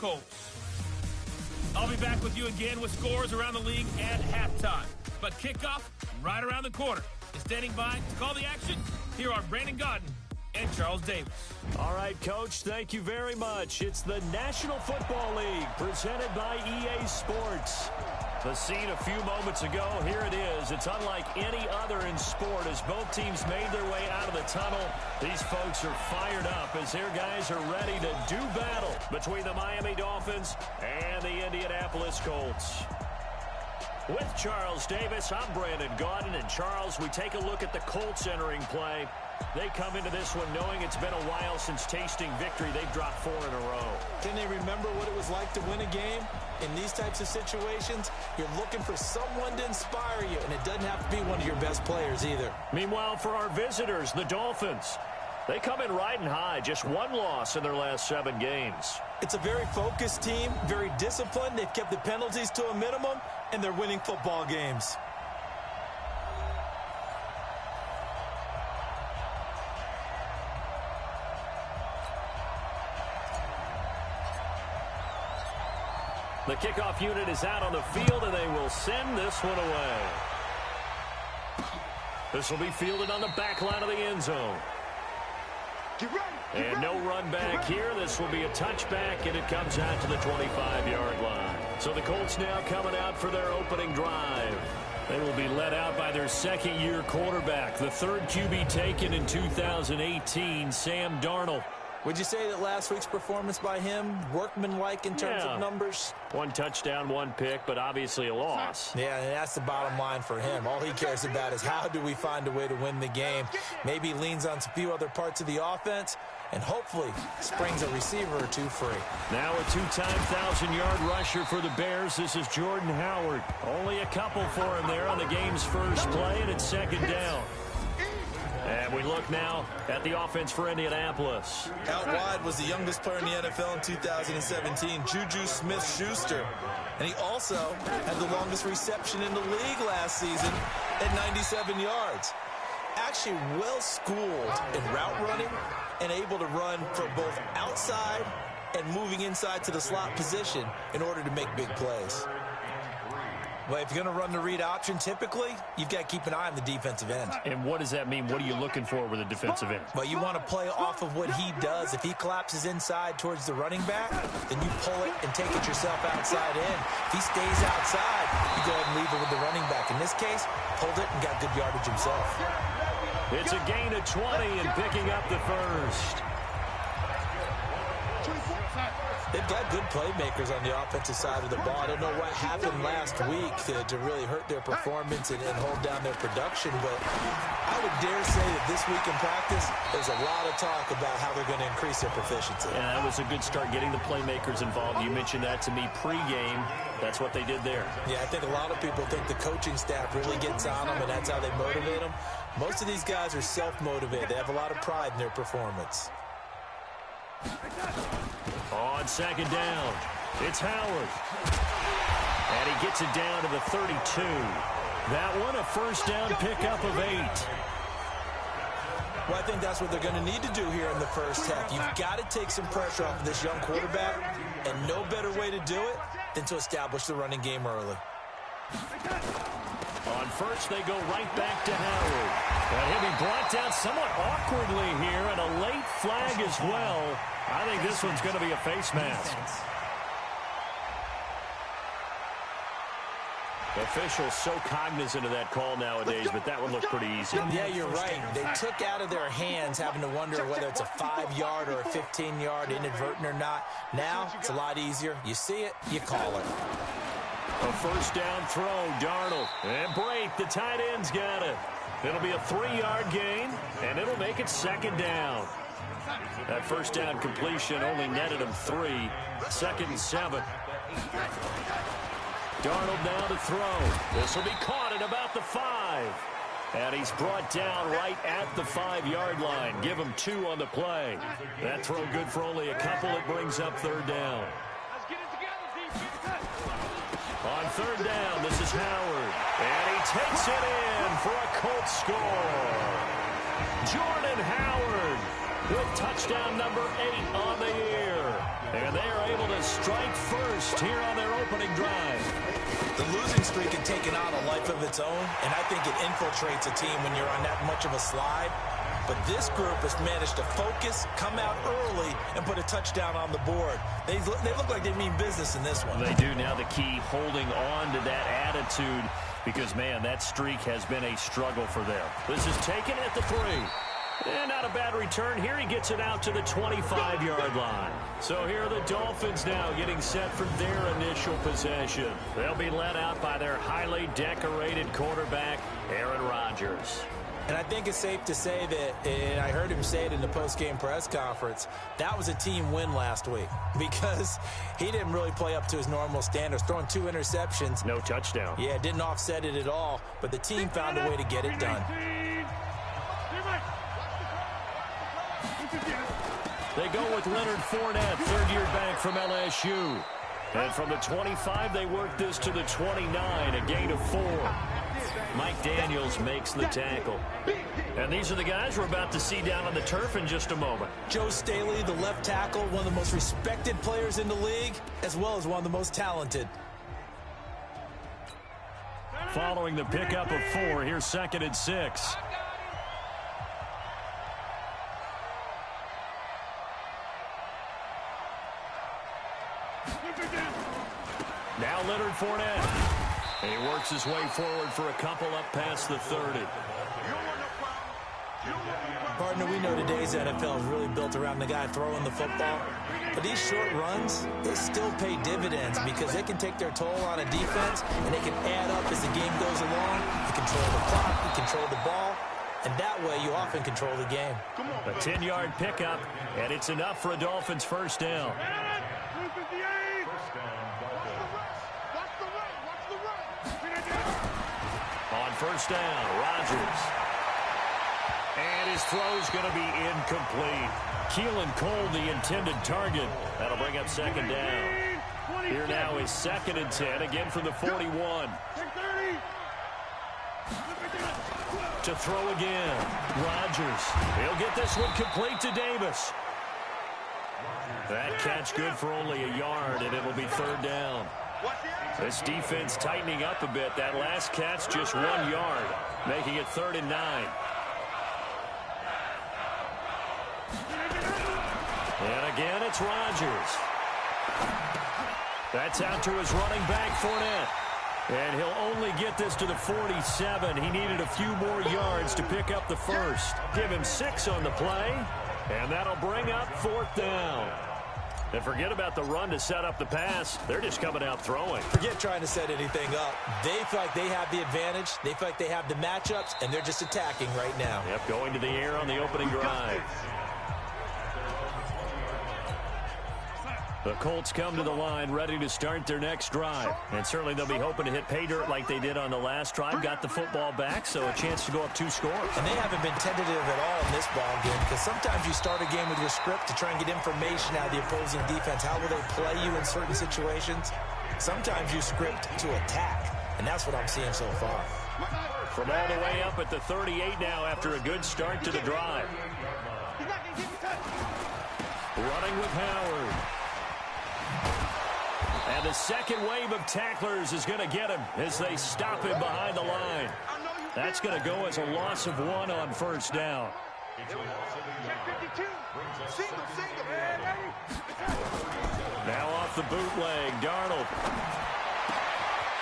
Colts. I'll be back with you again with scores around the league at halftime. But kickoff right around the corner. And standing by to call the action, here are Brandon Godden and Charles Davis. All right, Coach, thank you very much. It's the National Football League presented by EA Sports. The scene a few moments ago, here it is. It's unlike any other in sport as both teams made their way out of the tunnel. These folks are fired up as their guys are ready to do battle between the Miami Dolphins and the Indianapolis Colts. With Charles Davis, I'm Brandon Godden. And Charles, we take a look at the Colts entering play. They come into this one knowing it's been a while since tasting victory. They've dropped 4 in a row. Can they remember what it was like to win a game? In these types of situations, you're looking for someone to inspire you, and it doesn't have to be one of your best players either. Meanwhile, for our visitors, the Dolphins, they come in riding high, just 1 loss in their last 7 games. It's a very focused team, very disciplined. They've kept the penalties to a minimum, and they're winning football games. The kickoff unit is out on the field, and they will send this one away. This will be fielded on the back line of the end zone. And no run back here. This will be a touchback, and it comes out to the 25-yard line. So the Colts now coming out for their opening drive. They will be led out by their second-year quarterback, the third QB taken in 2018, Sam Darnold. Would you say that last week's performance by him, workmanlike in terms of numbers? 1 touchdown, 1 pick, but obviously a loss. Yeah, and that's the bottom line for him. All he cares about is how do we find a way to win the game. Maybe he leans on a few other parts of the offense and hopefully springs a receiver or 2 free. Now a 2-time 1,000-yard rusher for the Bears. This is Jordan Howard. Only a couple for him there on the game's first play, and it's second down. And we look now at the offense for Indianapolis. Out wide was the youngest player in the NFL in 2017, Juju Smith-Schuster. And he also had the longest reception in the league last season at 97 yards. Actually well-schooled in route running and able to run from both outside and moving inside to the slot position in order to make big plays. Well, if you're going to run the read option, typically, you've got to keep an eye on the defensive end. And what does that mean? What are you looking for with a defensive end? Well, you want to play off of what he does. If he collapses inside towards the running back, then you pull it and take it yourself outside in. If he stays outside, you go ahead and leave it with the running back. In this case, pulled it and got good yardage himself. It's a gain of 20 and picking up the first. They've got good playmakers on the offensive side of the ball. I don't know what happened last week to really hurt their performance and hold down their production, but I would dare say that this week in practice, there's a lot of talk about how they're going to increase their proficiency. Yeah, that was a good start getting the playmakers involved. You mentioned that to me pregame. That's what they did there. Yeah, I think a lot of people think the coaching staff really gets on them, and that's how they motivate them. Most of these guys are self-motivated. They have a lot of pride in their performance. On second down, it's Howard. And he gets it down to the 32. That one a first down pickup of 8. Well, I think that's what they're going to need to do here in the first half. You've got to take some pressure off of this young quarterback, and no better way to do it than to establish the running game early. On first, they go right back to Howard. And he'll be brought down somewhat awkwardly here, and a late flag as well. I think this one's going to be a face mask. Officials so cognizant of that call nowadays, but that one looked pretty easy. Yeah, you're right. They took out of their hands having to wonder whether it's a 5-yard or a 15-yard inadvertent or not. Now, it's a lot easier. You see it, you call it. A first down throw, Darnold. And Brate, the tight end's got it. It'll be a 3-yard gain, and it'll make it second down. That first down completion only netted him 3. 2nd and 7. Darnold now to throw. This will be caught at about the 5. And he's brought down right at the 5-yard line. Give him 2 on the play. That throw good for only a couple. It brings up 3rd down. On 3rd down, this is Howard. And he takes it in for a Colts score. Jordan Howard with touchdown number 8 on the year. And they are able to strike first here on their opening drive. The losing streak had taken on a life of its own, and I think it infiltrates a team when you're on that much of a slide. But this group has managed to focus, come out early, and put a touchdown on the board. They look like they mean business in this one. They do. Now the key, holding on to that attitude, because, man, that streak has been a struggle for them. This is taken at the 3. And not a bad return. Here he gets it out to the 25-yard line. So here are the Dolphins now getting set for their initial possession. They'll be led out by their highly decorated quarterback, Aaron Rodgers. And I think it's safe to say that, and I heard him say it in the post-game press conference, that was a team win last week because he didn't really play up to his normal standards, throwing 2 interceptions. No touchdown. Yeah, didn't offset it at all, but the team found a way to get it done. They go with Leonard Fournette, third-year back from LSU. And from the 25, they work this to the 29, a gain of 4. Mike Daniels makes the tackle. And these are the guys we're about to see down on the turf in just a moment. Joe Staley, the left tackle, one of the most respected players in the league, as well as one of the most talented. Following the pickup of 4, here's 2nd and 6. Now Leonard Fournette. And he works his way forward for a couple up past the 30. Partner, we know today's NFL is really built around the guy throwing the football. But these short runs, they still pay dividends because they can take their toll on a defense and they can add up as the game goes along. You control the clock, you control the ball, and that way you often control the game. A 10-yard pickup, and it's enough for a Dolphins first down. On first down, Rodgers. And his throw's going to be incomplete. Keelan Cole, the intended target. That'll bring up 2nd down. Here now is 2nd and 10, again from the 41. To throw again. Rodgers. He'll get this one complete to Davis. That catch good for only a yard, and it'll be 3rd down. This defense tightening up a bit. That last catch just 1 yard, making it 3rd and 9. And again, it's Rodgers. That's out to his running back, Fournette. And he'll only get this to the 47. He needed a few more yards to pick up the first. Give him 6 on the play, and that'll bring up 4th down. And forget about the run to set up the pass. They're just coming out throwing. Forget trying to set anything up. They feel like they have the advantage. They feel like they have the matchups, and they're just attacking right now. Yep, going to the air on the opening drive. The Colts come to the line ready to start their next drive. And certainly they'll be hoping to hit pay dirt like they did on the last drive. Got the football back, so a chance to go up 2 scores. And they haven't been tentative at all in this ball game because sometimes you start a game with your script to try and get information out of the opposing defense. How will they play you in certain situations? Sometimes you script to attack, and that's what I'm seeing so far. From all the way up at the 38 now after a good start to the drive. Running with Howard. And the second wave of tacklers is going to get him as they stop him behind the line. That's going to go as a loss of 1 on first down. Now off the bootleg, Darnold.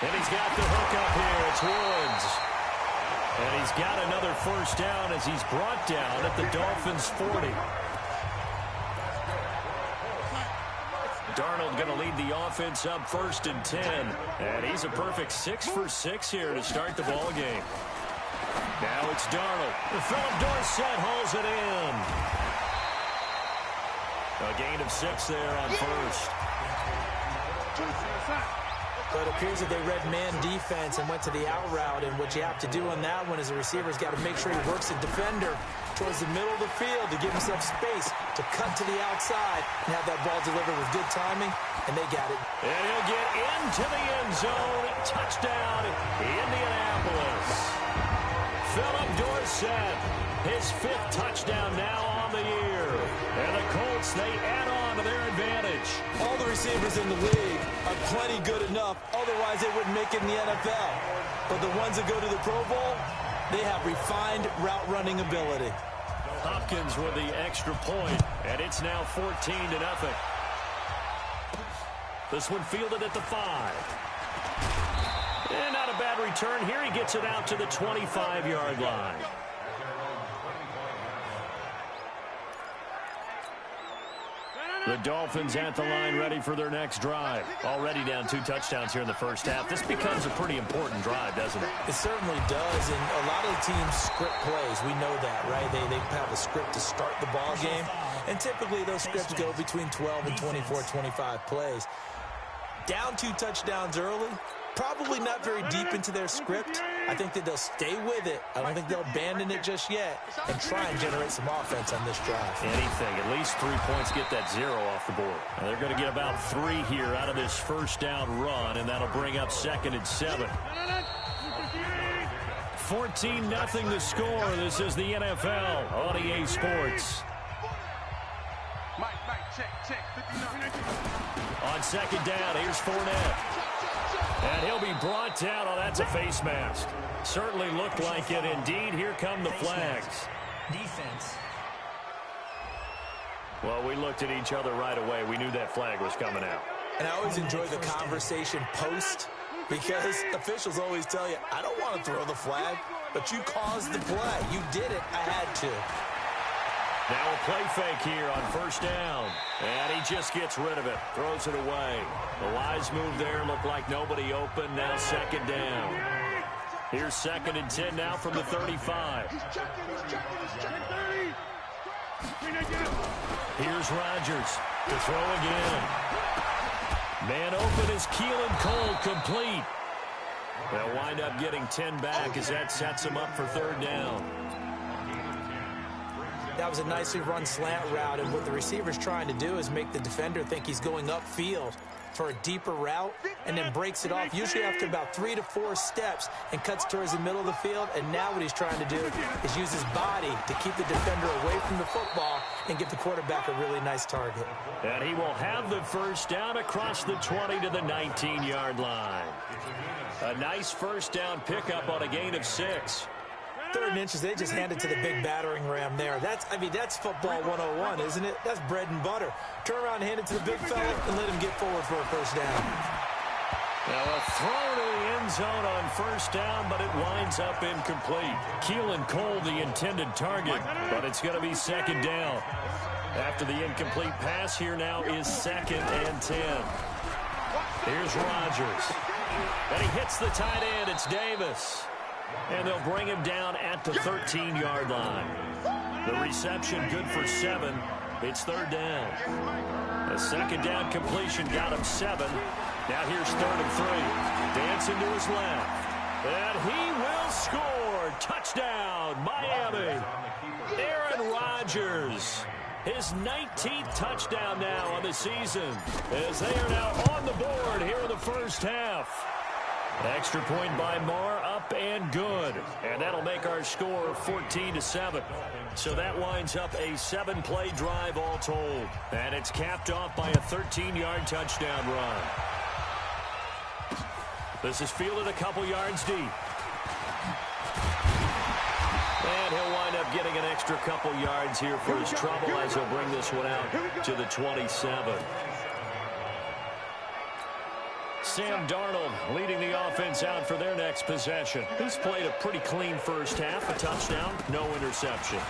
And he's got the hook up here. It's Woods. And he's got another first down as he's brought down at the Dolphins' 40. Darnold going to lead the offense up 1st and 10. And he's a perfect 6 for 6 here to start the ball game. Now it's Darnold. Philip Dorsett hauls it in. A gain of 6 there on first. But it appears that they read man defense and went to the out route. And what you have to do on that one is the receiver's got to make sure he works the defender towards the middle of the field to give himself space to cut to the outside and have that ball delivered with good timing, and they got it. And he'll get into the end zone. Touchdown, Indianapolis. Philip Dorsett, his 5th touchdown now on on the year. And the Colts, they add on to their advantage. All the receivers in the league are plenty good enough. Otherwise, they wouldn't make it in the NFL. But the ones that go to the Pro Bowl, they have refined route running ability. Hopkins with the extra point, and it's now 14-0. This one fielded at the 5. And not a bad return here. He gets it out to the 25-yard line. The Dolphins at the line, ready for their next drive. Already down 2 touchdowns here in the first half. This becomes a pretty important drive, doesn't it? It certainly does, and a lot of the teams script plays. We know that, right? They have a script to start the ball game, and typically those scripts go between 12 and 24, 25 plays. Down 2 touchdowns early, probably not very deep into their script. I think that they'll stay with it. I don't think they'll abandon it just yet and try and generate some offense on this drive. Anything. At least 3 points, get that 0 off the board. And they're going to get about 3 here out of this first down run, and that'll bring up 2nd and 7. 14-0 the score. This is the NFL on EA Sports. On 2nd down, here's Fournette. And he'll be brought down. Oh, that's a face mask. Certainly looked like it. Indeed, here come the flags. Defense. Well, we looked at each other right away. We knew that flag was coming out. And I always enjoy the conversation post, because officials always tell you, I don't want to throw the flag, but you caused the play. You did it. I had to. Now a play fake here on 1st down. And he just gets rid of it. Throws it away. The wise move there. Looked like nobody open. Now 2nd down. Here's 2nd and 10 now from the 35. Here's Rodgers to throw again. Man open is Keelan Cole, complete. They'll wind up getting 10 back as that sets them up for 3rd down. That was a nicely run slant route, and what the receiver's trying to do is make the defender think he's going upfield for a deeper route, and then breaks it off, usually after about 3 to 4 steps, and cuts towards the middle of the field. And now what he's trying to do is use his body to keep the defender away from the football and give the quarterback a really nice target. And he will have the 1st down across the 20 to the 19-yard line. A nice 1st down pickup on a gain of 6. 3rd and inches, they just hand it to the big battering ram there. That's football 101, isn't it? That's bread and butter. Turn around and hand it to the big fella and let him get forward for a 1st down. Now a throw to the end zone on 1st down, but it winds up incomplete. Keelan Cole, the intended target, but it's going to be 2nd down. After the incomplete pass, here now is 2nd and 10. Here's Rodgers. And he hits the tight end. It's Davis. And they'll bring him down at the 13-yard line. The reception good for 7. It's 3rd down. A 2nd down completion got him 7. Now here's 3rd and 3. Dancing to his left. And he will score. Touchdown, Miami. Aaron Rodgers. His 19th touchdown now on the season, as they are now on the board here in the first half. Extra point by Marr, up and good. And that'll make our score 14-7. So that winds up a 7-play drive all told. And it's capped off by a 13-yard touchdown run. This is fielded a couple yards deep. And he'll wind up getting an extra couple yards here for his trouble as he'll bring this one out to the 27. Sam Darnold leading the offense out for their next possession. He's played a pretty clean first half, a touchdown, no interceptions.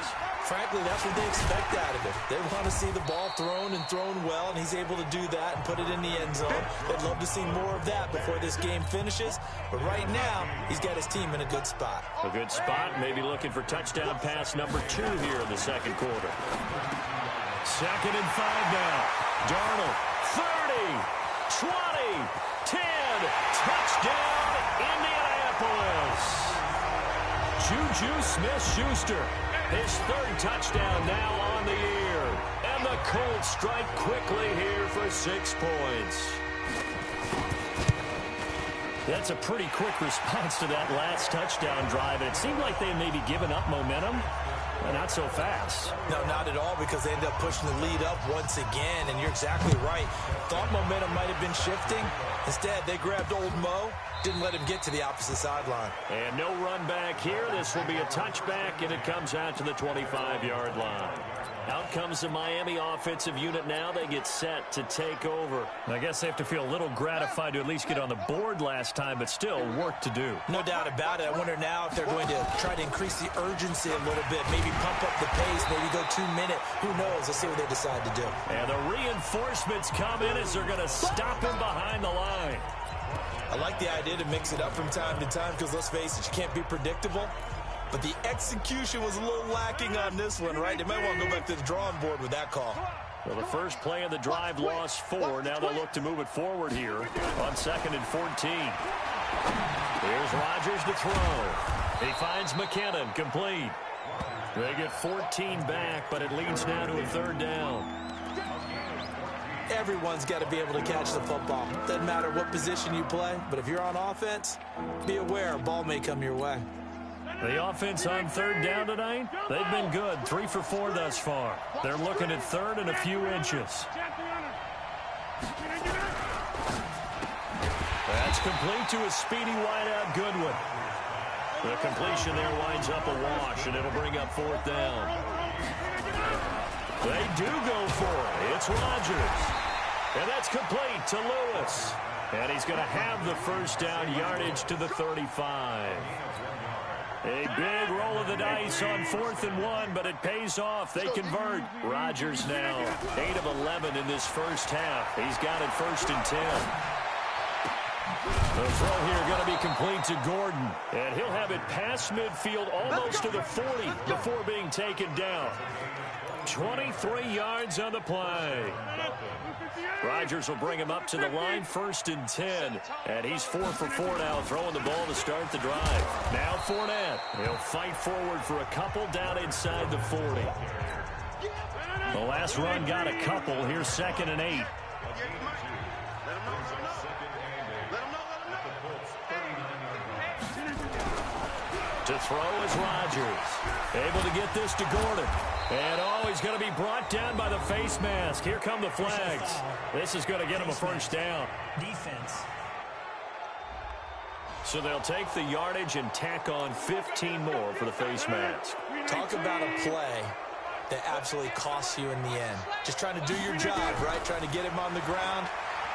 Frankly, that's what they expect out of him. They want to see the ball thrown and thrown well, and he's able to do that and put it in the end zone. They'd love to see more of that before this game finishes. But right now, he's got his team in a good spot. A good spot, maybe looking for touchdown pass number 2 here in the second quarter. 2nd and 5 now. Darnold, 30, 20, 10, touchdown, Indianapolis. Juju Smith-Schuster, his 3rd touchdown now on the year. And the Colts strike quickly here for 6 points. That's a pretty quick response to that last touchdown drive. And it seemed like they may be giving up momentum. Not so fast. No, not at all, because they end up pushing the lead up once again, and you're exactly right. Thought momentum might have been shifting. Instead, they grabbed old Mo, didn't let him get to the opposite sideline. And no run back here. This will be a touchback, and it comes out to the 25-yard line. Out comes the Miami offensive unit now. They get set to take over. I guess they have to feel a little gratified to at least get on the board last time, but still work to do. No doubt about it. I wonder now if they're going to try to increase the urgency a little bit, maybe pump up the pace, maybe go 2 minute. Who knows? Let's see what they decide to do. And the reinforcements come in as they're going to stop him behind the line. I like the idea to mix it up from time to time because, let's face it, you can't be predictable. But the execution was a little lacking on this one, right? They might want to go back to the drawing board with that call. Well, the first play of the drive lost 4. Now they'll look to move it forward here on 2nd and 14. Here's Rodgers to throw. He finds McKinnon, complete. They get 14 back, but it leads now to a 3rd down. Everyone's got to be able to catch the football. Doesn't matter what position you play, but if you're on offense, be aware a ball may come your way. The offense on 3rd down tonight, they've been good. 3 for 4 thus far. They're looking at 3rd and a few inches. That's complete to a speedy wideout Goodwin. The completion there winds up a wash, and it'll bring up 4th down. They do go for it. It's Rodgers. And that's complete to Lewis. And he's going to have the 1st down, yardage to the 35. A big roll of the dice on 4th and 1, but it pays off. They convert. Rodgers now 8 of 11 in this first half. He's got it 1st and 10. The throw here going to be complete to Gordon. And he'll have it past midfield almost to the 40 before being taken down. 23 yards on the play. Rodgers will bring him up to the line, 1st and 10. And he's 4 for 4 now, throwing the ball to start the drive. Now Fournette. He'll fight forward for a couple down inside the 40. The last run got a couple. Here's 2nd and 8. To throw is Rodgers. Able to get this to Gordon. And he's going to be brought down by the face mask. Here come the flags. This is going to get him a 1st down. Defense. So they'll take the yardage and tack on 15 more for the face mask. Talk about a play that absolutely costs you in the end. Just trying to do your job, right? Trying to get him on the ground.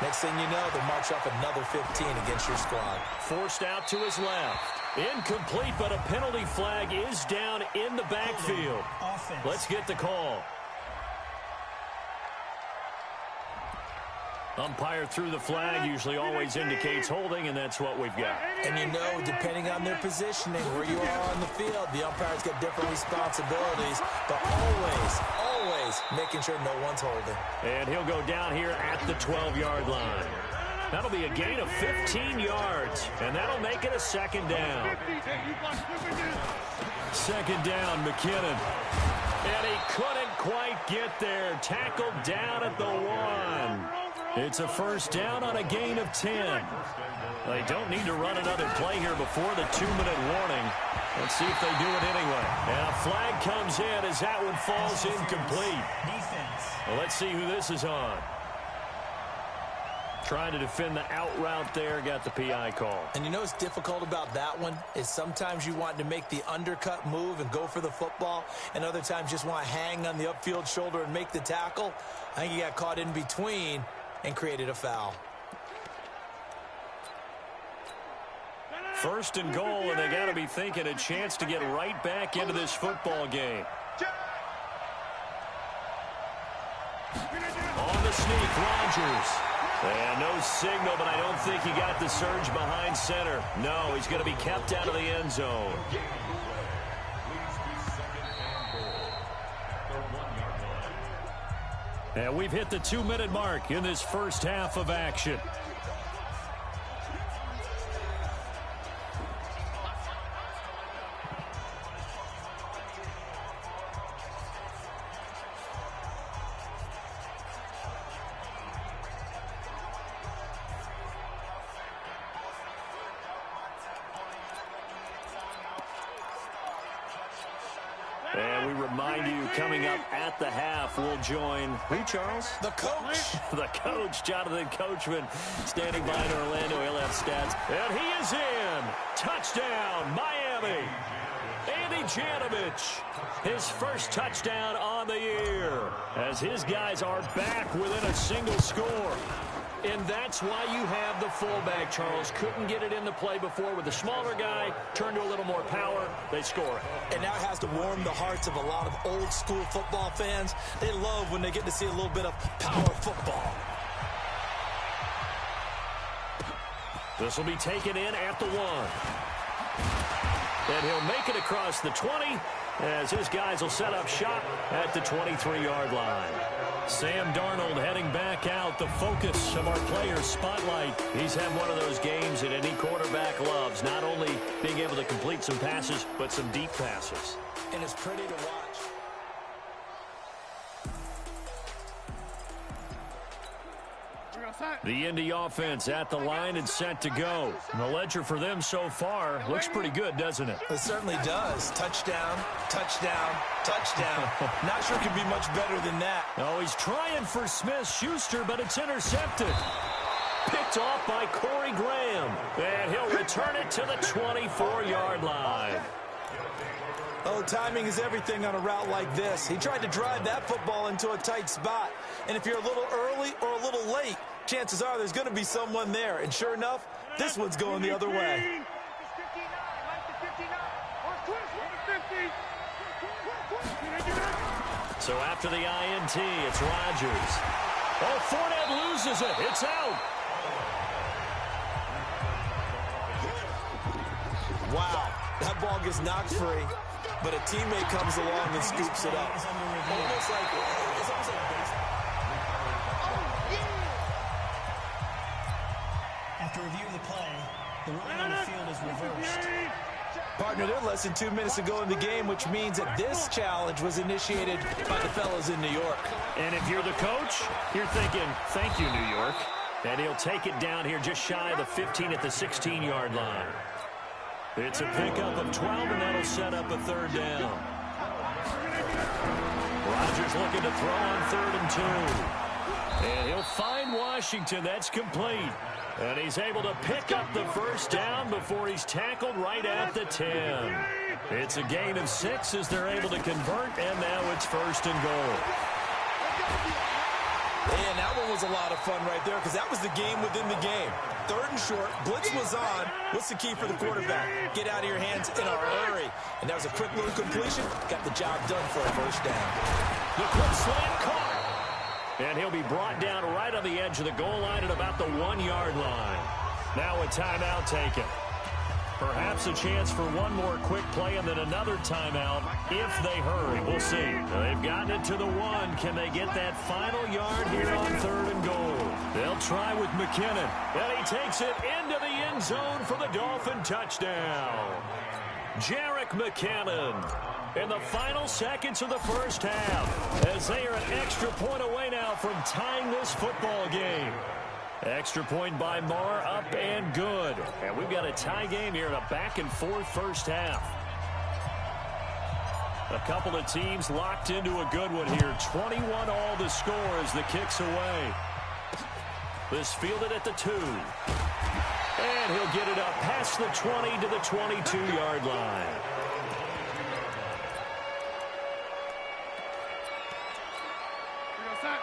Next thing you know, they'll march up another 15 against your squad. Forced out to his left. Incomplete, but a penalty flag is down in the backfield. Let's get the call. Umpire threw the flag, usually always indicates holding, and that's what we've got. And you know, depending on their positioning, where you are on the field, the umpire's got different responsibilities, but always making sure no one's holding. And he'll go down here at the 12-yard line. That'll be a gain of 15 yards, and that'll make it a 2nd down. 2nd down, McKinnon. And he couldn't quite get there. Tackled down at the 1. It's a 1st down on a gain of 10. They don't need to run another play here before the 2-minute warning. Let's see if they do it anyway. And a flag comes in as that one falls incomplete. Well, let's see who this is on. Trying to defend the out route there, got the PI call. And you know what's difficult about that one is sometimes you want to make the undercut move and go for the football, and other times just want to hang on the upfield shoulder and make the tackle. I think he got caught in between and created a foul. 1st and goal, and they got to be thinking a chance to get right back into this football game. On the sneak, Rodgers. And no signal, but I don't think he got the surge behind center. No, he's going to be kept out of the end zone. And we've hit the 2-minute mark in this first half of action. And we remind you, coming up at the half, we'll join who, Charles? The coach. The coach, Jonathan Coachman, standing by in Orlando. He'll have stats. And he is in. Touchdown, Miami. Andy Janovich, his first touchdown on the year, as his guys are back within a single score. And that's why you have the fullback, Charles. Couldn't get it in the play before with the smaller guy. Turned to a little more power. They score it. And now it has to warm the hearts of a lot of old-school football fans. They love when they get to see a little bit of power football. This will be taken in at the 1. And he'll make it across the 20 as his guys will set up shop at the 23-yard line. Sam Darnold heading back out, the focus of our players' spotlight. He's had one of those games that any quarterback loves, not only being able to complete some passes, but some deep passes. And it's pretty to watch. The Indy offense at the line and set to go. And the ledger for them so far looks pretty good, doesn't it? It certainly does. Touchdown, touchdown, touchdown. Not sure it could be much better than that. Oh, he's trying for Smith-Schuster, but it's intercepted. Picked off by Corey Graham. And he'll return it to the 24-yard line. Oh, timing is everything on a route like this. He tried to drive that football into a tight spot. And if you're a little early or a little late, chances are there's going to be someone there. And sure enough, this one's going the other way. So after the INT, it's Rodgers. Oh, Fournette loses it. It's out. Wow, that ball gets knocked free. But a teammate comes along and scoops it up. Almost like it's almost like baseball. After review of the play, the ruling on the field is reversed. Partner, they're less than 2 minutes to go in the game, which means that this challenge was initiated by the fellas in New York. And if you're the coach, you're thinking, thank you, New York. And he'll take it down here just shy of the 15 at the 16-yard line. It's a pickup of 12, and that'll set up a third down. Rodgers looking to throw on 3rd and 2. And he'll find Washington. That's complete. And he's able to pick up the first down before he's tackled right at the 10. It's a gain of 6 as they're able to convert, and now it's 1st and goal. And that one was a lot of fun right there because that was the game within the game. 3rd and short, blitz was on. What's the key for the quarterback? Get out of your hands in a hurry. And that was a quick little completion. Got the job done for a first down. The quick slant caught. And he'll be brought down right on the edge of the goal line at about the 1-yard line. Now a timeout taken. Perhaps a chance for one more quick play and then another timeout if they hurry. We'll see. They've gotten it to the 1. Can they get that final yard here on 3rd and goal? They'll try with McKinnon. And he takes it into the end zone for the Dolphin touchdown. Jerick McKinnon in the final seconds of the first half as they are an extra point away now from tying this football game. Extra point by Marr, up and good. And we've got a tie game here in a back-and-forth first half. A couple of teams locked into a good one here. 21 all the score as the kick's away. This fielded at the 2. And he'll get it up past the 20 to the 22-yard line.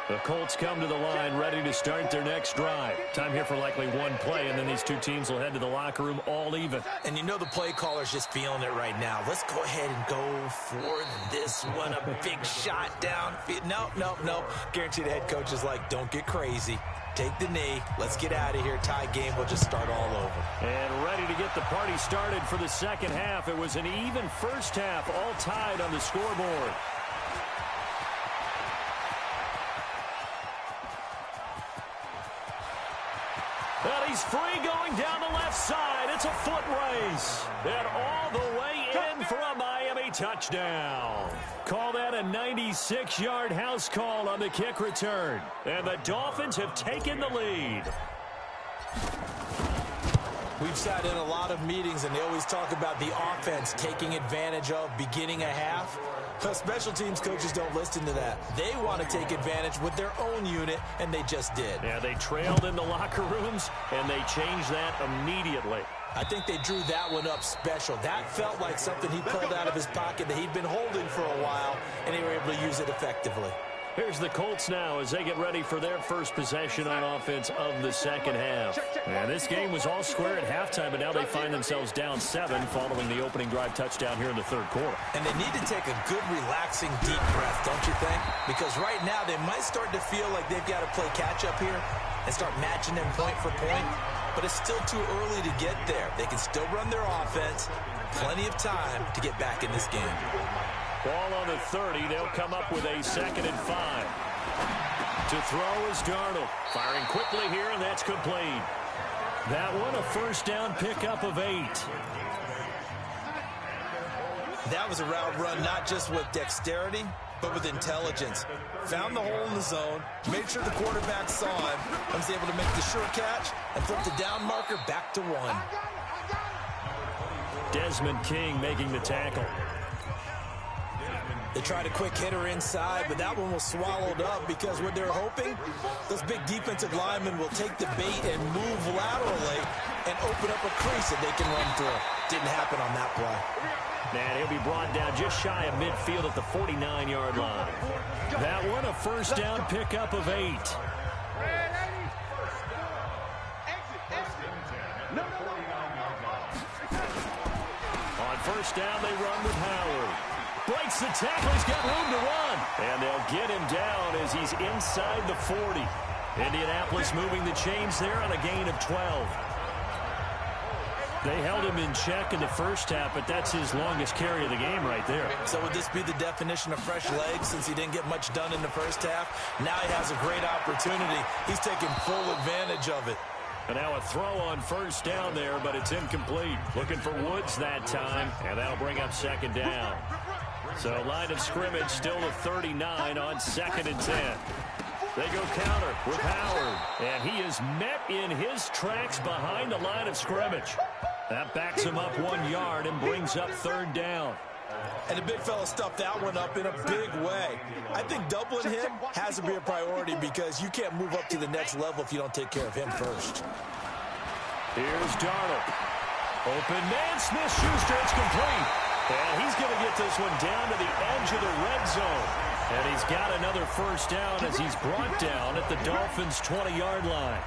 The Colts come to the line ready to start their next drive. Time here for likely one play, and then these two teams will head to the locker room all even. And you know the play caller's just feeling it right now. Let's go ahead and go for this one. A big shot down. Nope. Guarantee the head coach is like, don't get crazy. Take the knee. Let's get out of here. Tie game. We'll just start all over. And ready to get the party started for the second half. It was an even first half, all tied on the scoreboard. And he's free going down the left side. It's a foot race. And all the way in for a Miami touchdown. Call that a 96-yard house call on the kick return. And the Dolphins have taken the lead. We've sat in a lot of meetings, and they always talk about the offense taking advantage of beginning a half. Special teams coaches don't listen to that. They want to take advantage with their own unit, and they just did. Yeah, they trailed in the locker rooms, and they changed that immediately. I think they drew that one up special. That felt like something he pulled out of his pocket that he'd been holding for a while, and they were able to use it effectively. Here's the Colts now as they get ready for their first possession on offense of the second half. And this game was all square at halftime, but now they find themselves down 7 following the opening drive touchdown here in the third quarter. And they need to take a good, relaxing, deep breath, don't you think? Because right now they might start to feel like they've got to play catch-up here and start matching them point for point. But it's still too early to get there. They can still run their offense. Plenty of time to get back in this game. Ball on the 30. They'll come up with a 2nd and 5. To throw is Darnold. Firing quickly here, and that's complete. That one, a first down pickup of 8. That was a route run not just with dexterity, but with intelligence. Found the hole in the zone, made sure the quarterback saw him, and was able to make the sure catch and flip the down marker back to 1. Desmond King making the tackle. They tried a quick hitter inside, but that one was swallowed up because what they're hoping, those big defensive linemen will take the bait and move laterally and open up a crease that they can run through. Didn't happen on that play. And he'll be brought down just shy of midfield at the 49-yard line. That one, a first down pickup of 8. On first down, they run with Howard. Breaks the tackle. He's got room to run. And they'll get him down as he's inside the 40. Indianapolis moving the chains there on a gain of 12. They held him in check in the first half, but that's his longest carry of the game right there. So would this be the definition of fresh legs since he didn't get much done in the first half? Now he has a great opportunity. He's taking full advantage of it. And now a throw on first down there, but it's incomplete. Looking for Woods that time, and that'll bring up 2nd down. So line of scrimmage still to 39 on 2nd and 10. They go counter with Howard, and he is met in his tracks behind the line of scrimmage. That backs him up 1 yard and brings up 3rd down. And the big fella stuffed that one up in a big way. I think doubling him has to be a priority because you can't move up to the next level if you don't take care of him first. Here's Darnold. Open man, Smith-Schuster, it's complete. And he's going to get this one down to the edge of the red zone. And he's got another first down as he's brought down at the Dolphins' 20-yard line.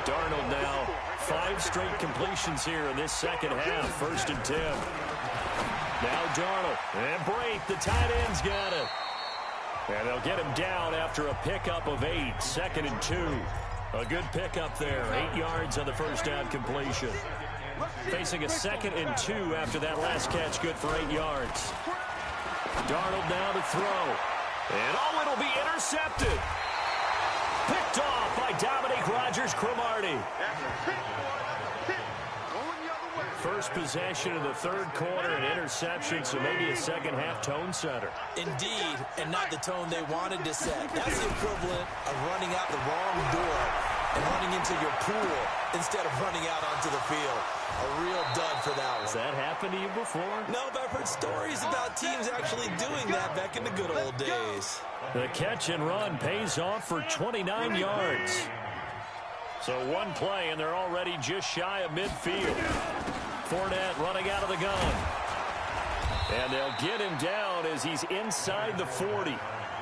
Darnold now 5 straight completions here in this second half. 1st and 10. Now Darnold. And Brate, the tight end's got it. And they'll get him down after a pickup of 8. 2nd and 2. A good pickup there. 8 yards on the first down completion. Facing a 2nd and 2 after that last catch, good for 8 yards. Darnold now to throw. And it'll be intercepted. Picked off by Dominique Rodgers-Cromartie. First possession of the third quarter, an interception, so maybe a second half tone setter. Indeed, and not the tone they wanted to set. That's the equivalent of running out the wrong door and running into your pool instead of running out onto the field. A real dud for that one. Has that happened to you before? No, but I've heard stories about teams actually doing that back in the good old days. The catch and run pays off for 29 yards. So one play, and they're already just shy of midfield. Fournette running out of the gun. And they'll get him down as he's inside the 40.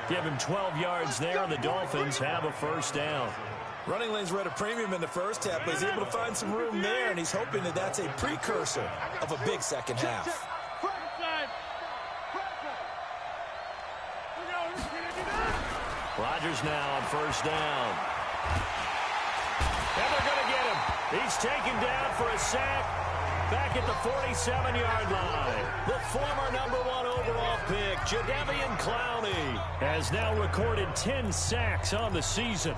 Give him 12 yards there, and the Dolphins have a first down. Running lanes were at a premium in the first half, but he's able to find some room there, and he's hoping that that's a precursor of a big second half. Rodgers now on first down. And they're going to get him. He's taken down for a sack back at the 47-yard line. The former #1 overall pick, Jadeveon Clowney, has now recorded 10 sacks on the season.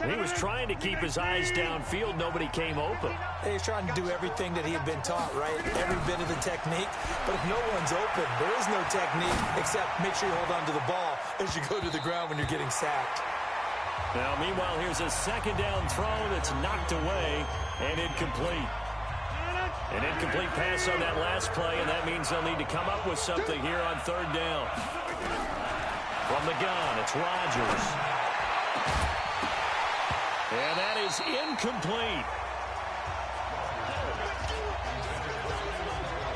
He was trying to keep his eyes downfield. Nobody came open. He's trying to do everything that he had been taught, right? Every bit of the technique. But if no one's open, there is no technique except make sure you hold on to the ball as you go to the ground when you're getting sacked. Now, meanwhile, here's a second down throw that's knocked away and incomplete. An incomplete pass on that last play, and that means they'll need to come up with something here on third down. From the gun, it's Rodgers. And that is incomplete.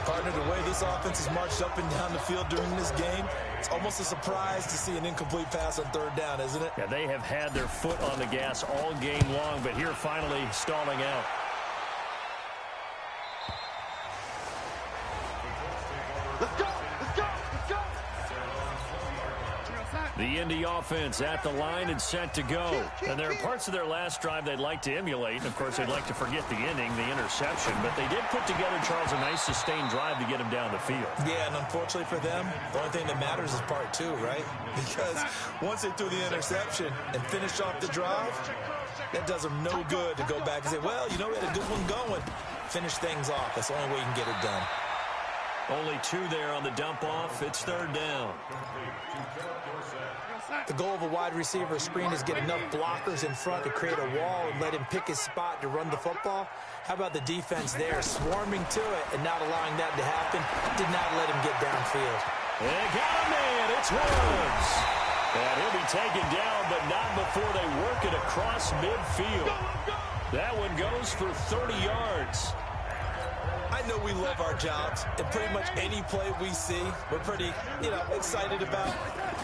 Partner, the way this offense has marched up and down the field during this game, it's almost a surprise to see an incomplete pass on third down, isn't it? Yeah, they have had their foot on the gas all game long, but here finally stalling out. Let's go! Let's go! Let's go! The Indy offense at the line and set to go. And there are parts of their last drive they'd like to emulate. And, of course, they'd like to forget the inning, the interception. But they did put together, Charles, a nice sustained drive to get him down the field. Yeah, and unfortunately for them, the only thing that matters is part two, right? Because once they threw the interception and finished off the drive, that does them no good to go back and say, well, you know, we had a good one going. Finish things off. That's the only way you can get it done. Only two there on the dump off. It's third down. The goal of a wide receiver screen is get enough blockers in front to create a wall and let him pick his spot to run the football. How about the defense there, swarming to it and not allowing that to happen? Did not let him get downfield. They got a man. It's Woods. And he'll be taken down, but not before they work it across midfield. That one goes for 30 yards. I know we love our jobs, and pretty much any play we see, we're pretty, excited about.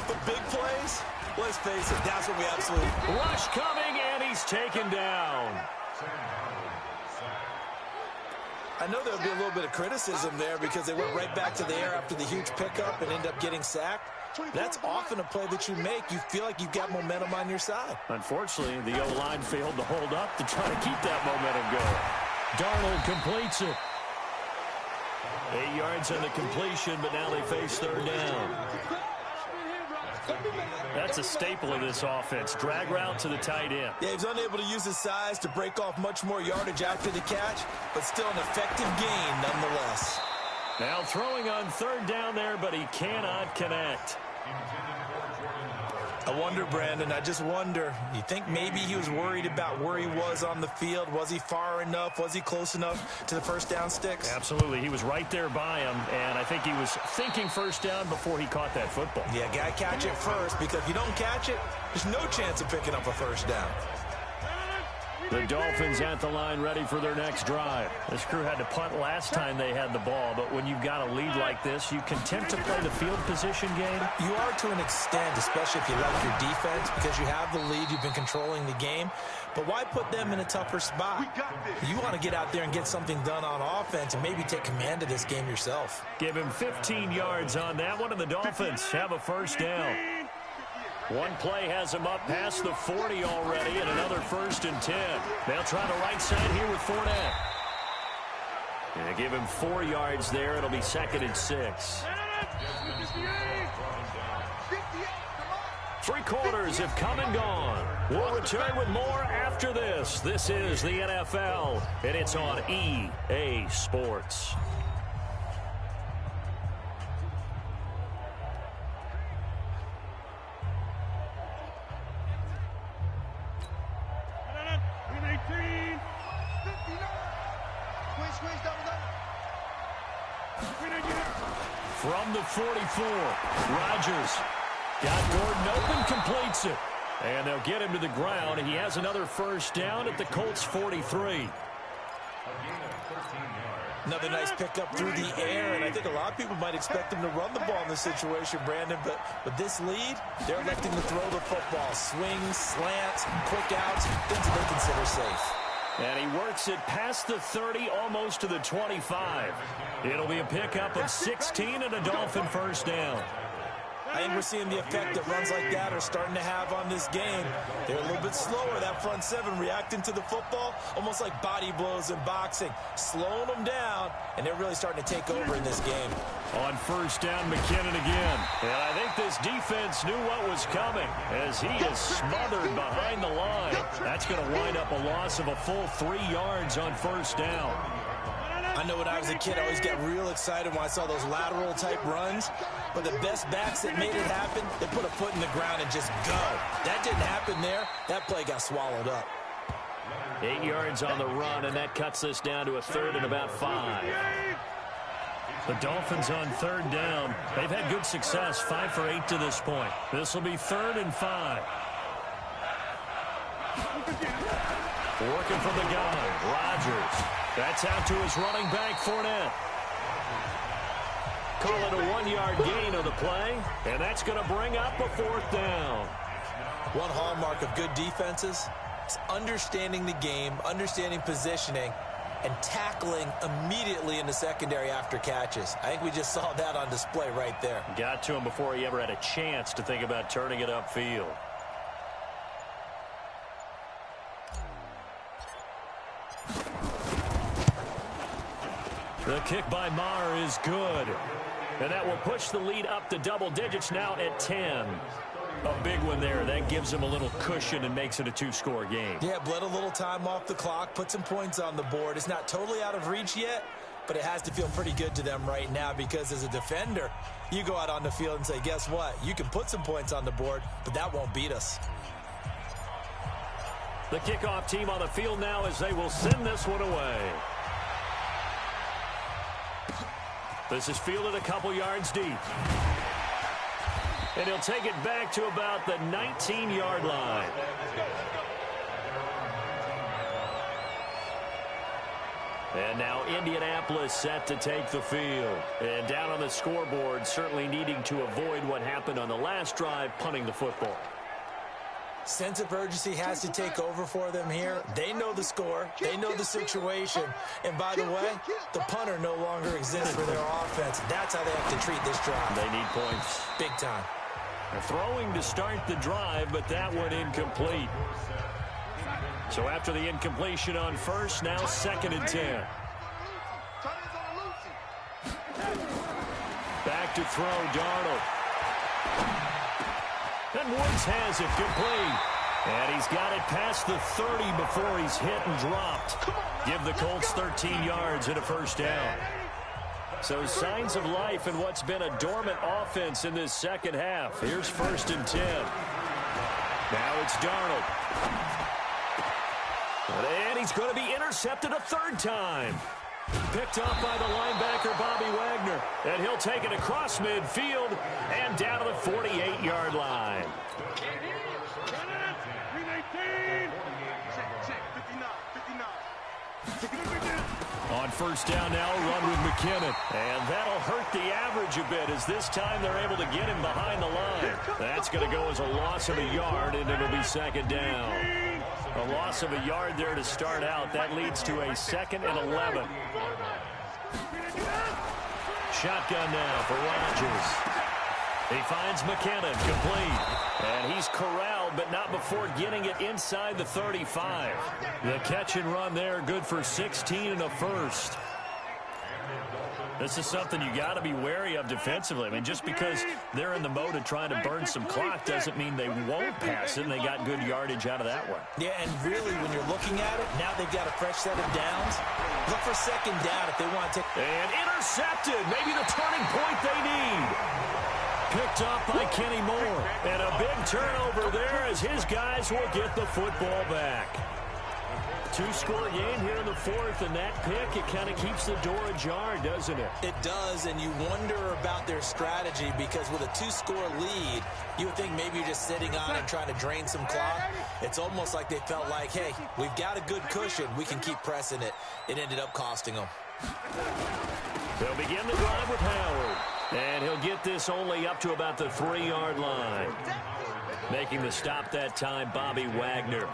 But big plays, let's face it, that's what we absolutely... Rush coming, and he's taken down. I know there'll be a little bit of criticism there because they went right back to the air after the huge pickup and end up getting sacked. That's often a play that you make. You feel like you've got momentum on your side. Unfortunately, the O-line failed to hold up to try to keep that momentum going. Darnold completes it. 8 yards on the completion, but now they face third down. That's a staple of this offense. Drag route to the tight end. Yeah, he was unable to use his size to break off much more yardage after the catch, but still an effective gain nonetheless. Now throwing on third down there, but he cannot connect. I wonder, Brandon, I just wonder, you think maybe he was worried about where he was on the field? Was he far enough? Was he close enough to the first down sticks? Absolutely. He was right there by him, and I think he was thinking first down before he caught that football. Yeah, got to catch it first, because if you don't catch it, there's no chance of picking up a first down. The Dolphins at the line ready for their next drive. This crew had to punt last time they had the ball, but when you've got a lead like this, you content to play the field position game? You are to an extent, especially if you like your defense, because you have the lead, you've been controlling the game. But why put them in a tougher spot? You want to get out there and get something done on offense and maybe take command of this game yourself. Give him 15 yards on that one, and the Dolphins have a first down. One play has him up past the 40 already, and another 1st and 10. They'll try the right side here with Fournette. And they give him 4 yards there. It'll be 2nd and 6. 3 quarters have come and gone. We'll return with more after this. This is the NFL, and it's on EA Sports. From the 44, Rodgers got Gordon open, completes it. And they'll get him to the ground. He has another first down at the Colts 43. Another nice pickup through the air, and I think a lot of people might expect him to run the ball in this situation, Brandon, but with this lead, they're electing to throw the football. Swings, slants, quick outs, things they consider safe. And he works it past the 30, almost to the 25. It'll be a pickup of 16 and a Dolphin first down. I think we're seeing the effect that runs like that are starting to have on this game. They're a little bit slower, that front seven, reacting to the football, almost like body blows in boxing, slowing them down, and they're really starting to take over in this game. On first down, McKinnon again. And I think this defense knew what was coming as he is smothered behind the line. That's going to wind up a loss of a full 3 yards on first down. I know when I was a kid, I always got real excited when I saw those lateral-type runs. But the best backs that made it happen, they put a foot in the ground and just go. That didn't happen there. That play got swallowed up. 8 yards on the run, and that cuts this down to a third and about 5. The Dolphins on third down. They've had good success, 5 for 8 to this point. This will be 3rd and 5. Working from the gun, Rodgers. That's out to his running back, Fournette. Call it a 1-yard gain of the play, and that's going to bring up a 4th down. One hallmark of good defenses is understanding the game, understanding positioning, and tackling immediately in the secondary after catches. I think we just saw that on display right there. Got to him before he ever had a chance to think about turning it upfield. The kick by Maher is good. And that will push the lead up to double digits now at 10. A big one there. That gives them a little cushion and makes it a 2-score game. Yeah, bled a little time off the clock, put some points on the board. It's not totally out of reach yet, but it has to feel pretty good to them right now because as a defender, you go out on the field and say, guess what? You can put some points on the board, but that won't beat us. The kickoff team on the field now as they will send this one away. This is fielded a couple yards deep. And he'll take it back to about the 19-yard line. And now Indianapolis set to take the field. And down on the scoreboard, certainly needing to avoid what happened on the last drive, punting the football. Sense of urgency has to take over for them here. They know the score. They know the situation. And by the way, the punter no longer exists for their offense. That's how they have to treat this drive. They need points. Big time. They're throwing to start the drive, but that one incomplete. So after the incompletion on first, now 2nd and 10. Back to throw, Darnold. And Woods has it complete. And he's got it past the 30 before he's hit and dropped. Give the Colts 13 yards and a first down. So signs of life in what's been a dormant offense in this second half. Here's 1st and 10. Now it's Darnold. And he's going to be intercepted a 3rd time. Picked up by the linebacker, Bobby Wagner. And he'll take it across midfield and down to the 48-yard line. On first down now, a run with McKinnon. And that'll hurt the average a bit as this time they're able to get him behind the line. That's going to go as a loss of a yard, and it'll be 2nd down. A loss of a yard there to start out. That leads to a 2nd and 11. Shotgun now for Rodgers. He finds McKinnon, complete. And he's corralled, but not before getting it inside the 35. The catch and run there, good for 16 and a first. This is something you got to be wary of defensively. I mean, just because they're in the mode of trying to burn some clock doesn't mean they won't pass it, and they got good yardage out of that one. Yeah, and really, when you're looking at it, now they've got a fresh set of downs. Look for 2nd down if they want to take. And intercepted. Maybe the turning point they need. Picked up by Kenny Moore. And a big turnover there as his guys will get the football back. 2-score game here in the 4th, and that pick, it kind of keeps the door ajar, doesn't it? It does, and you wonder about their strategy because with a 2-score lead, you would think maybe you're just sitting on it trying to drain some clock. It's almost like they felt like, hey, we've got a good cushion. We can keep pressing it. It ended up costing them. They'll begin the drive with Howard, and he'll get this only up to about the 3-yard line. Making the stop that time, Bobby Wagner.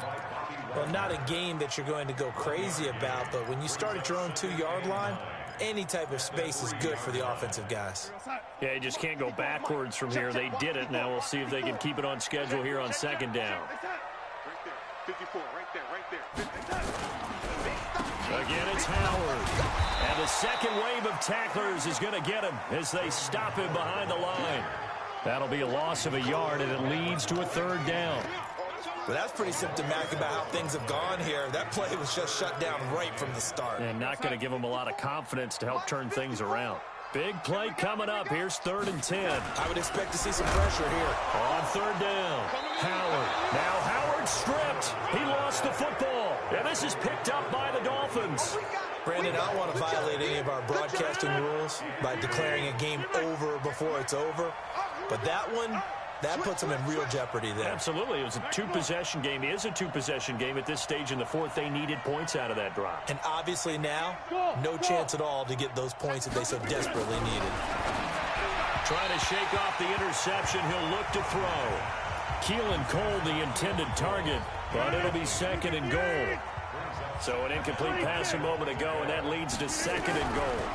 Well, not a game that you're going to go crazy about, but when you start at your own 2-yard line, any type of space is good for the offensive guys. Yeah, you just can't go backwards from here. They did it. Now we'll see if they can keep it on schedule here on 2nd down. Again, it's Howard. And the second wave of tacklers is going to get him as they stop him behind the line. That'll be a loss of a yard, and it leads to a 3rd down. But that's pretty symptomatic about how things have gone here. That play was just shut down right from the start. And not going to give them a lot of confidence to help turn things around. Big play coming up. Here's 3rd and 10. I would expect to see some pressure here. On 3rd down, Howard. Now Howard stripped. He lost the football. And this is picked up by the Dolphins. Brandon, I don't want to violate any of our broadcasting rules by declaring a game over before it's over. But that one, that puts them in real jeopardy there. Absolutely. It was a two-possession game. It is a two-possession game at this stage in the fourth. They needed points out of that drive. And obviously now, no chance at all to get those points that they so desperately needed. Trying to shake off the interception. He'll look to throw. Keelan Cole, the intended target, but it'll be second and goal. So an incomplete pass a moment ago, and that leads to second and goal.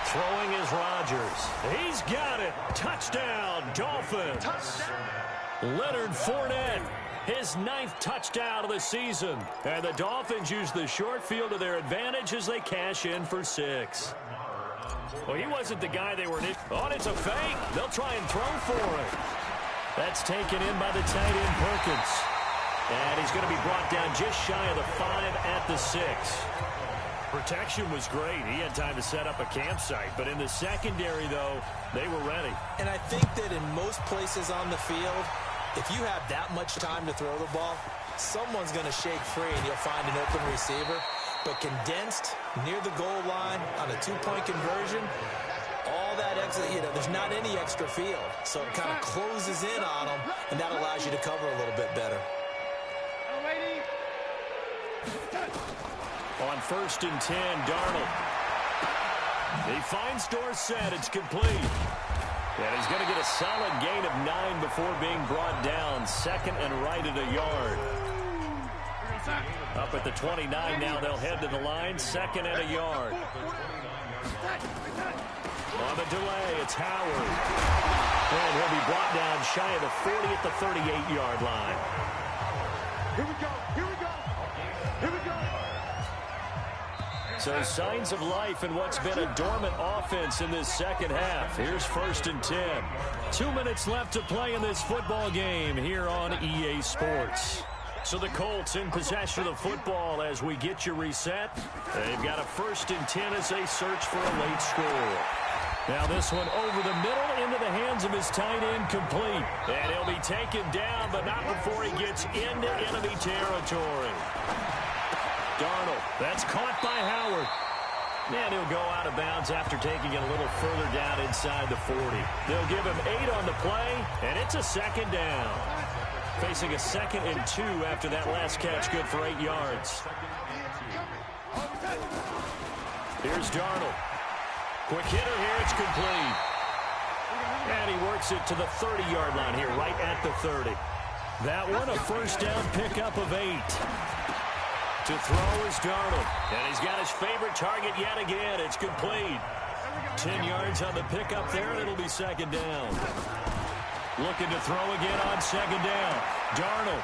Throwing is Rodgers. He's got it. Touchdown, Dolphins. Leonard Fournette, his 9th touchdown of the season. And the Dolphins use the short field to their advantage as they cash in for 6. Well, he wasn't the guy they were in. Oh, it's a fake. They'll try and throw for it. That's taken in by the tight end, Perkins. And he's going to be brought down just shy of the 5 at the 6. Protection was great. He had time to set up a campsite. But in the secondary, though, they were ready. And I think that in most places on the field, if you have that much time to throw the ball, someone's going to shake free and you'll find an open receiver. But condensed near the goal line on a 2-point conversion, all that extra, there's not any extra field. So it kind of closes in on them, and that allows you to cover a little bit better. On 1st and 10, Darnold. He finds Dorsett. It's complete. And he's going to get a solid gain of 9 before being brought down. Second and right at a yard. Up at the 29 now, they'll head to the line. Second and a yard. On the delay, it's Howard. And he'll be brought down shy of the 40 at the 38-yard line. Here we go. Here we go. Here we go. So signs of life in what's been a dormant offense in this second half. Here's 1st and 10. 2 minutes left to play in this football game here on EA Sports. So the Colts in possession of the football as we get you reset. They've got a 1st and 10 as they search for a late score. Now this one over the middle into the hands of his tight end, complete. And he'll be taken down, but not before he gets into enemy territory. Darnold, that's caught by Howard. And he'll go out of bounds after taking it a little further down inside the 40. They'll give him 8 on the play, and it's a second down. Facing a 2nd and 2 after that last catch, good for 8 yards. Here's Darnold. Quick hitter here, it's complete. And he works it to the 30-yard line here, right at the 30. That one, a 1st down pickup of 8. To throw is Darnold. And he's got his favorite target yet again. It's complete. 10 yards on the pickup there, and it'll be 2nd down. Looking to throw again on 2nd down. Darnold.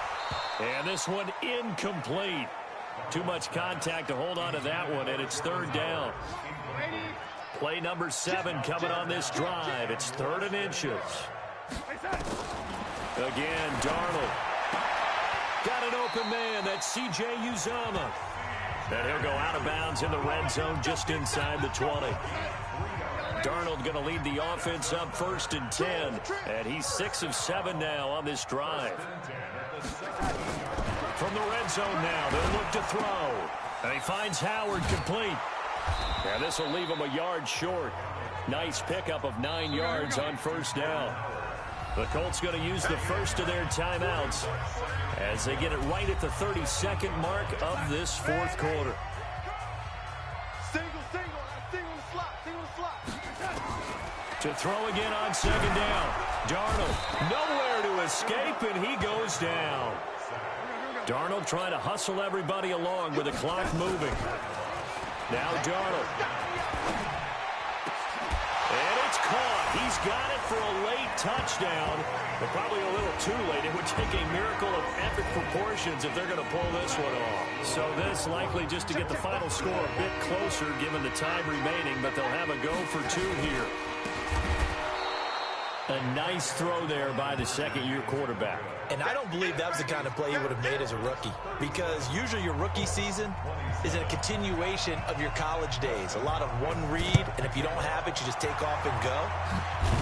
And this one incomplete. Too much contact to hold on to that one, and it's 3rd down. Play number 7 coming on this drive. It's 3rd and inches. Again, Darnold. Got an open man. That's C.J. Uzomah. And he'll go out of bounds in the red zone just inside the 20. Darnold going to lead the offense up 1st and 10. And he's 6 of 7 now on this drive. From the red zone now, they'll look to throw. And he finds Howard, complete. And this will leave him a yard short. Nice pickup of 9 yards on 1st down. The Colts going to use the first of their timeouts as they get it right at the 32nd mark of this 4th quarter. Single the slot. To throw again on 2nd down. Darnold nowhere to escape, and he goes down. Darnold trying to hustle everybody along with the clock moving. Now Darnold. And it's caught. He's got it for a late touchdown, but probably a little too late. It would take a miracle of epic proportions if they're going to pull this one off. So this likely just to get the final score a bit closer given the time remaining, but they'll have a go for 2 here. A nice throw there by the second-year quarterback. And I don't believe that was the kind of play he would have made as a rookie, because usually your rookie season is a continuation of your college days. A lot of one read, and if you don't have it, you just take off and go.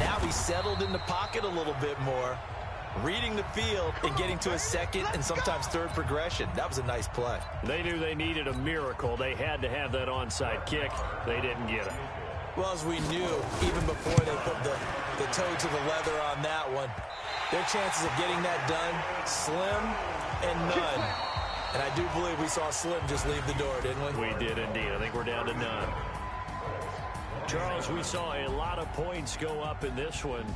Now he's settled in the pocket a little bit more, reading the field and getting to a second and sometimes third progression. That was a nice play. They knew they needed a miracle. They had to have that onside kick. They didn't get it. Well, as we knew, even before they put the toe to the leather on that one, their chances of getting that done, slim and none. And I do believe we saw Slim just leave the door, didn't we? We did indeed. I think we're down to none. Charles, we saw a lot of points go up in this one.